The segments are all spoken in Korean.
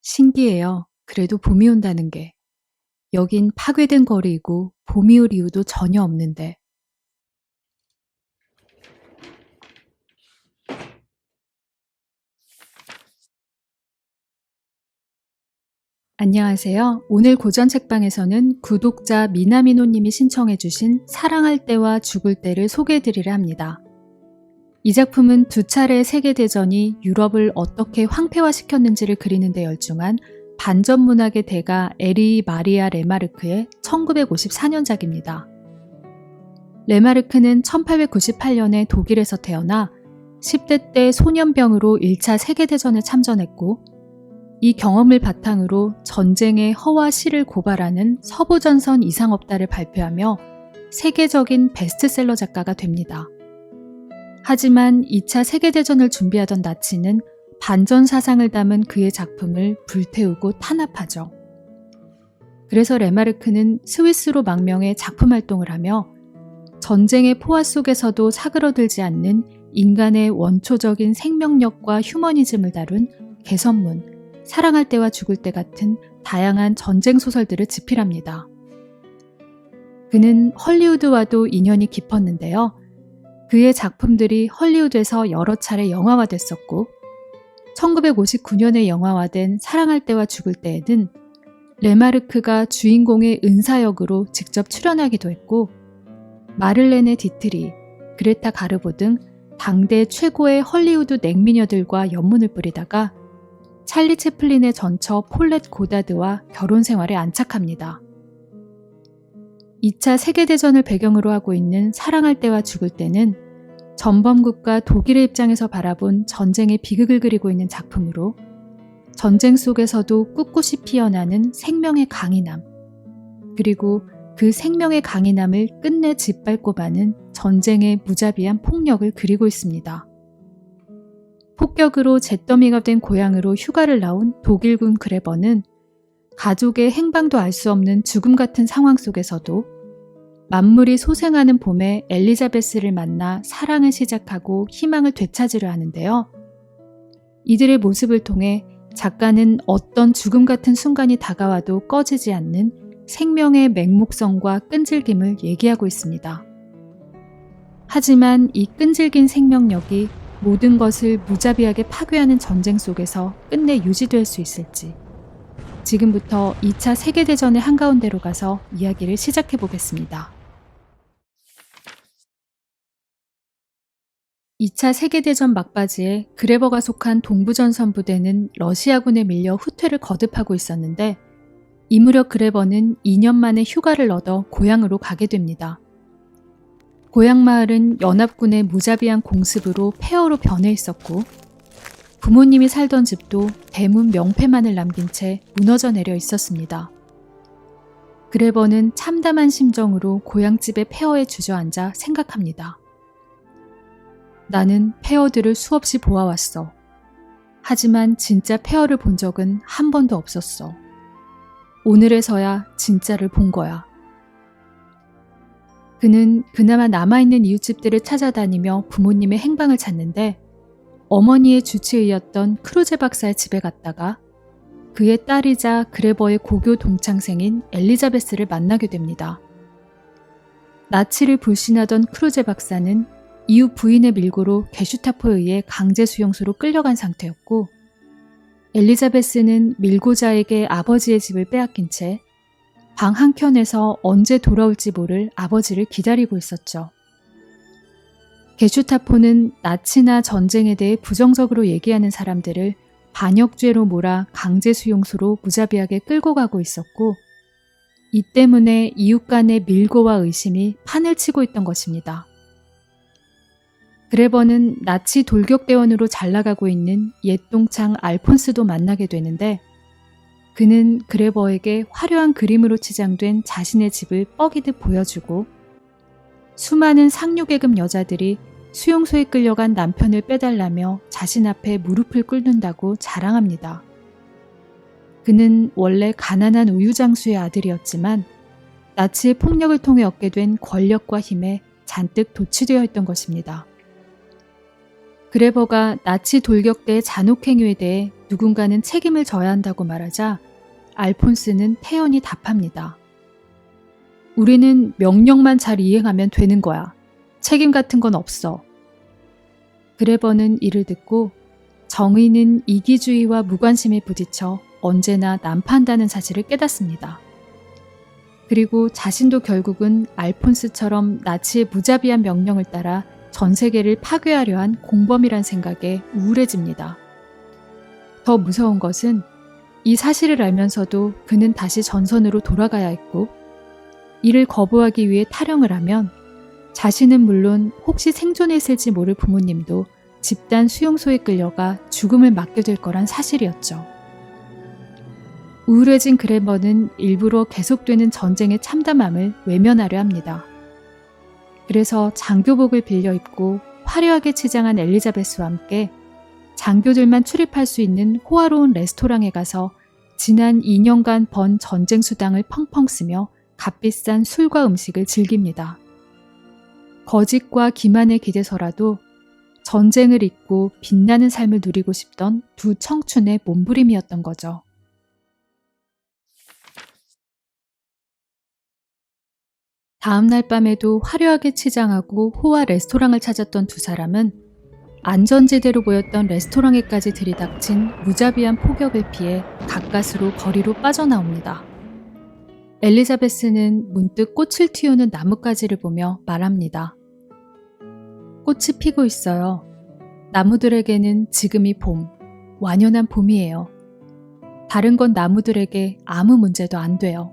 신기해요. 그래도 봄이 온다는 게. 여긴 파괴된 거리이고 봄이 올 이유도 전혀 없는데. 안녕하세요. 오늘 고전 책방에서는 구독자 미나미노님이 신청해주신 사랑할 때와 죽을 때를 소개해드리려 합니다. 이 작품은 두 차례의 세계대전이 유럽을 어떻게 황폐화시켰는지를 그리는 데 열중한 반전문학의 대가 에리 마리아 레마르크의 1954년작입니다. 레마르크는 1898년에 독일에서 태어나 10대 때 소년병으로 1차 세계대전에 참전했고 이 경험을 바탕으로 전쟁의 허와 시를 고발하는 서부전선 이상없다를 발표하며 세계적인 베스트셀러 작가가 됩니다. 하지만 2차 세계대전을 준비하던 나치는 반전 사상을 담은 그의 작품을 불태우고 탄압하죠. 그래서 레마르크는 스위스로 망명해 작품 활동을 하며 전쟁의 포화 속에서도 사그러들지 않는 인간의 원초적인 생명력과 휴머니즘을 다룬 개선문, 사랑할 때와 죽을 때 같은 다양한 전쟁 소설들을 집필합니다. 그는 헐리우드와도 인연이 깊었는데요. 그의 작품들이 헐리우드에서 여러 차례 영화화됐었고 1959년에 영화화된 사랑할 때와 죽을 때에는 레마르크가 주인공의 은사 역으로 직접 출연하기도 했고 마를레네 디트리, 그레타 가르보 등 당대 최고의 헐리우드 냉미녀들과 연문을 뿌리다가 찰리 채플린의 전처 폴렛 고다드와 결혼 생활에 안착합니다. 2차 세계대전을 배경으로 하고 있는 사랑할 때와 죽을 때는 전범국가 독일의 입장에서 바라본 전쟁의 비극을 그리고 있는 작품으로 전쟁 속에서도 꿋꿋이 피어나는 생명의 강인함, 그리고 그 생명의 강인함을 끝내 짓밟고 마는 전쟁의 무자비한 폭력을 그리고 있습니다. 폭격으로 잿더미가 된 고향으로 휴가를 나온 독일군 그레버는 가족의 행방도 알 수 없는 죽음 같은 상황 속에서도 만물이 소생하는 봄에 엘리자베스를 만나 사랑을 시작하고 희망을 되찾으려 하는데요. 이들의 모습을 통해 작가는 어떤 죽음 같은 순간이 다가와도 꺼지지 않는 생명의 맹목성과 끈질김을 얘기하고 있습니다. 하지만 이 끈질긴 생명력이 모든 것을 무자비하게 파괴하는 전쟁 속에서 끝내 유지될 수 있을지, 지금부터 2차 세계대전의 한가운데로 가서 이야기를 시작해 보겠습니다. 2차 세계대전 막바지에 그레버가 속한 동부전선 부대는 러시아군에 밀려 후퇴를 거듭하고 있었는데 이 무렵 그레버는 2년 만에 휴가를 얻어 고향으로 가게 됩니다. 고향 마을은 연합군의 무자비한 공습으로 폐허로 변해 있었고 부모님이 살던 집도 대문 명패만을 남긴 채 무너져 내려 있었습니다. 그레버는 참담한 심정으로 고향집의 폐허에 주저앉아 생각합니다. 나는 폐허들을 수없이 보아왔어. 하지만 진짜 폐허를 본 적은 한 번도 없었어. 오늘에서야 진짜를 본 거야. 그는 그나마 남아있는 이웃집들을 찾아다니며 부모님의 행방을 찾는데 어머니의 주치의였던 크루제 박사의 집에 갔다가 그의 딸이자 그레버의 고교 동창생인 엘리자베스를 만나게 됩니다. 나치를 불신하던 크루제 박사는 이웃 부인의 밀고로 게슈타포에 의해 강제 수용소로 끌려간 상태였고 엘리자베스는 밀고자에게 아버지의 집을 빼앗긴 채 방 한켠에서 언제 돌아올지 모를 아버지를 기다리고 있었죠. 게슈타포는 나치나 전쟁에 대해 부정적으로 얘기하는 사람들을 반역죄로 몰아 강제 수용소로 무자비하게 끌고 가고 있었고 이 때문에 이웃 간의 밀고와 의심이 판을 치고 있던 것입니다. 그레버는 나치 돌격대원으로 잘나가고 있는 옛동창 알폰스도 만나게 되는데 그는 그레버에게 화려한 그림으로 치장된 자신의 집을 뻐기듯 보여주고 수많은 상류계급 여자들이 수용소에 끌려간 남편을 빼달라며 자신 앞에 무릎을 꿇는다고 자랑합니다. 그는 원래 가난한 우유장수의 아들이었지만 나치의 폭력을 통해 얻게 된 권력과 힘에 잔뜩 도취되어 있던 것입니다. 그레버가 나치 돌격대의 잔혹행위에 대해 누군가는 책임을 져야 한다고 말하자 알폰스는 태연히 답합니다. 우리는 명령만 잘 이행하면 되는 거야. 책임 같은 건 없어. 그레버는 이를 듣고 정의는 이기주의와 무관심에 부딪혀 언제나 난파한다는 사실을 깨닫습니다. 그리고 자신도 결국은 알폰스처럼 나치의 무자비한 명령을 따라 전 세계를 파괴하려 한 공범이란 생각에 우울해집니다. 더 무서운 것은 이 사실을 알면서도 그는 다시 전선으로 돌아가야 했고, 이를 거부하기 위해 탈영을 하면 자신은 물론 혹시 생존했을지 모를 부모님도 집단 수용소에 끌려가 죽음을 맞게 될 거란 사실이었죠. 우울해진 그레버는 일부러 계속되는 전쟁의 참담함을 외면하려 합니다. 그래서 장교복을 빌려 입고 화려하게 치장한 엘리자베스와 함께 장교들만 출입할 수 있는 호화로운 레스토랑에 가서 지난 2년간 번 전쟁 수당을 펑펑 쓰며 값비싼 술과 음식을 즐깁니다. 거짓과 기만에 기대서라도 전쟁을 잊고 빛나는 삶을 누리고 싶던 두 청춘의 몸부림이었던 거죠. 다음 날 밤에도 화려하게 치장하고 호화 레스토랑을 찾았던 두 사람은 안전지대로 보였던 레스토랑에까지 들이닥친 무자비한 폭격을 피해 가까스로 거리로 빠져나옵니다. 엘리자베스는 문득 꽃을 틔우는 나뭇가지를 보며 말합니다. 꽃이 피고 있어요. 나무들에게는 지금이 봄, 완연한 봄이에요. 다른 건 나무들에게 아무 문제도 안 돼요.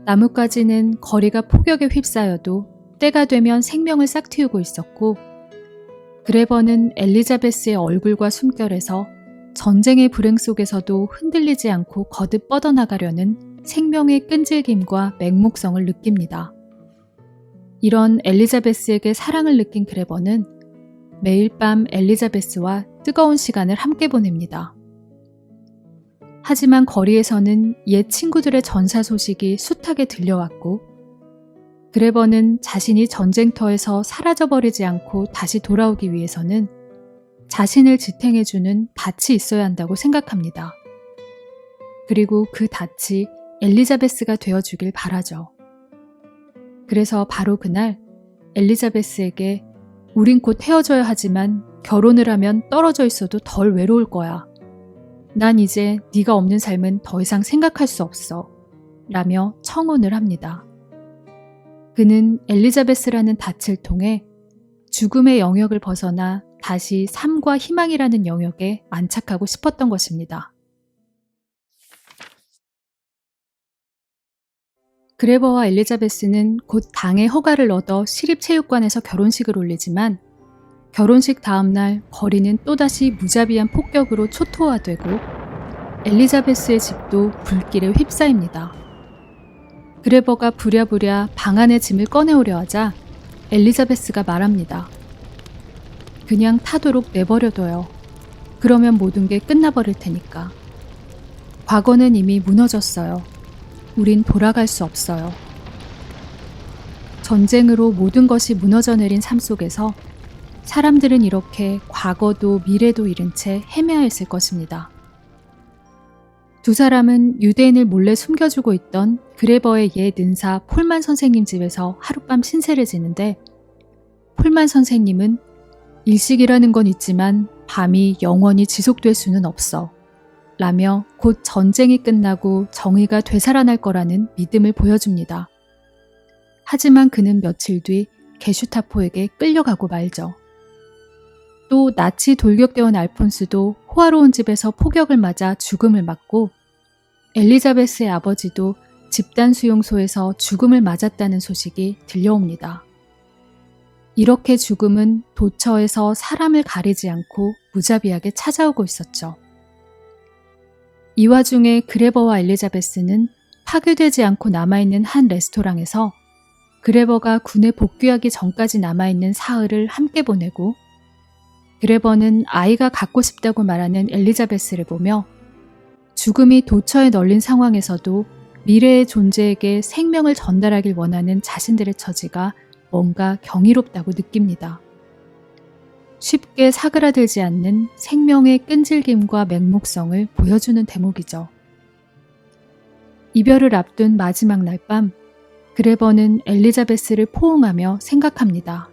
나뭇가지는 거리가 폭격에 휩싸여도 때가 되면 생명을 싹틔우고 있었고, 그레버는 엘리자베스의 얼굴과 숨결에서 전쟁의 불행 속에서도 흔들리지 않고 거듭 뻗어나가려는 생명의 끈질김과 맹목성을 느낍니다. 이런 엘리자베스에게 사랑을 느낀 그레버는 매일 밤 엘리자베스와 뜨거운 시간을 함께 보냅니다. 하지만 거리에서는 옛 친구들의 전사 소식이 숱하게 들려왔고, 그레버는 자신이 전쟁터에서 사라져버리지 않고 다시 돌아오기 위해서는 자신을 지탱해주는 닻이 있어야 한다고 생각합니다. 그리고 그 닻이 엘리자베스가 되어주길 바라죠. 그래서 바로 그날 엘리자베스에게 우린 곧 헤어져야 하지만 결혼을 하면 떨어져 있어도 덜 외로울 거야. 난 이제 네가 없는 삶은 더 이상 생각할 수 없어. 라며 청혼을 합니다. 그는 엘리자베스라는 닻을 통해 죽음의 영역을 벗어나 다시 삶과 희망이라는 영역에 안착하고 싶었던 것입니다. 그레버와 엘리자베스는 곧 당의 허가를 얻어 시립체육관에서 결혼식을 올리지만 결혼식 다음날 거리는 또다시 무자비한 폭격으로 초토화되고 엘리자베스의 집도 불길에 휩싸입니다. 그레버가 부랴부랴 방 안의 짐을 꺼내오려 하자 엘리자베스가 말합니다. 그냥 타도록 내버려둬요. 그러면 모든 게 끝나버릴 테니까. 과거는 이미 무너졌어요. 우린 돌아갈 수 없어요. 전쟁으로 모든 것이 무너져 내린 삶 속에서 사람들은 이렇게 과거도 미래도 잃은 채 헤매야 했을 것입니다. 두 사람은 유대인을 몰래 숨겨주고 있던 그레버의 옛 은사 폴만 선생님 집에서 하룻밤 신세를 지는데, 폴만 선생님은 일식이라는 건 있지만 밤이 영원히 지속될 수는 없어 라며 곧 전쟁이 끝나고 정의가 되살아날 거라는 믿음을 보여줍니다. 하지만 그는 며칠 뒤 게슈타포에게 끌려가고 말죠. 또 나치 돌격대원 알폰스도 호화로운 집에서 폭격을 맞아 죽음을 맞고, 엘리자베스의 아버지도 집단 수용소에서 죽음을 맞았다는 소식이 들려옵니다. 이렇게 죽음은 도처에서 사람을 가리지 않고 무자비하게 찾아오고 있었죠. 이 와중에 그레버와 엘리자베스는 파괴되지 않고 남아있는 한 레스토랑에서 그레버가 군에 복귀하기 전까지 남아있는 사흘을 함께 보내고, 그레버는 아이가 갖고 싶다고 말하는 엘리자베스를 보며 죽음이 도처에 널린 상황에서도 미래의 존재에게 생명을 전달하길 원하는 자신들의 처지가 뭔가 경이롭다고 느낍니다. 쉽게 사그라들지 않는 생명의 끈질김과 맹목성을 보여주는 대목이죠. 이별을 앞둔 마지막 날 밤, 그레버는 엘리자베스를 포옹하며 생각합니다.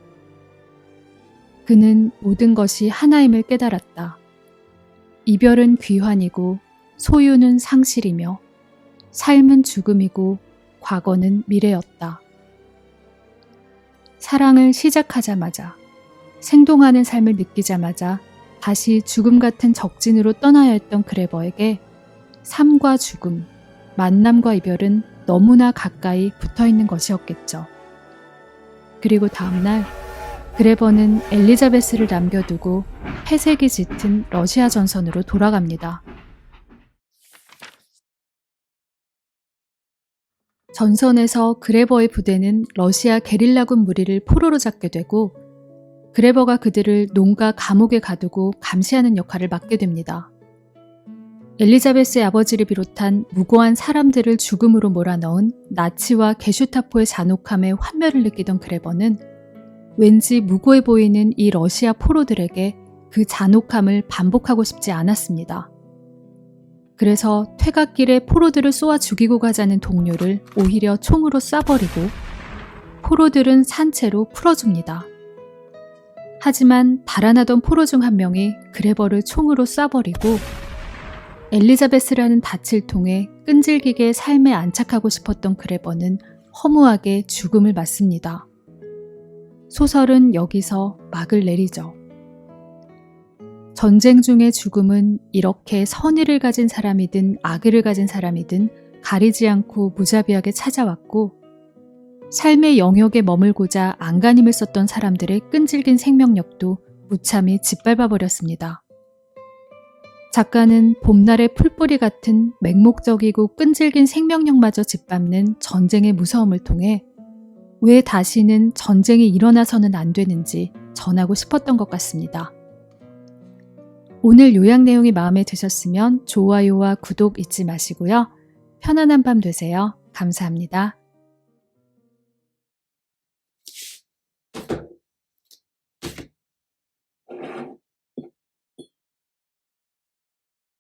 그는 모든 것이 하나임을 깨달았다. 이별은 귀환이고 소유는 상실이며 삶은 죽음이고 과거는 미래였다. 사랑을 시작하자마자, 생동하는 삶을 느끼자마자 다시 죽음 같은 적진으로 떠나야 했던 그레버에게 삶과 죽음, 만남과 이별은 너무나 가까이 붙어있는 것이었겠죠. 그리고 다음날 그레버는 엘리자베스를 남겨두고 폐색이 짙은 러시아 전선으로 돌아갑니다. 전선에서 그레버의 부대는 러시아 게릴라군 무리를 포로로 잡게 되고 그레버가 그들을 농가 감옥에 가두고 감시하는 역할을 맡게 됩니다. 엘리자베스의 아버지를 비롯한 무고한 사람들을 죽음으로 몰아넣은 나치와 게슈타포의 잔혹함에 환멸을 느끼던 그레버는 왠지 무고해 보이는 이 러시아 포로들에게 그 잔혹함을 반복하고 싶지 않았습니다. 그래서 퇴각길에 포로들을 쏘아 죽이고 가자는 동료를 오히려 총으로 쏴버리고 포로들은 산채로 풀어줍니다. 하지만 달아나던 포로 중 한 명이 그레버를 총으로 쏴버리고 엘리자베스라는 닻을 통해 끈질기게 삶에 안착하고 싶었던 그레버는 허무하게 죽음을 맞습니다. 소설은 여기서 막을 내리죠. 전쟁 중의 죽음은 이렇게 선의를 가진 사람이든 악의를 가진 사람이든 가리지 않고 무자비하게 찾아왔고 삶의 영역에 머물고자 안간힘을 썼던 사람들의 끈질긴 생명력도 무참히 짓밟아버렸습니다. 작가는 봄날의 풀뿌리 같은 맹목적이고 끈질긴 생명력마저 짓밟는 전쟁의 무서움을 통해 왜 다시는 전쟁이 일어나서는 안 되는지 전하고 싶었던 것 같습니다. 오늘 요약 내용이 마음에 드셨으면 좋아요와 구독 잊지 마시고요. 편안한 밤 되세요. 감사합니다.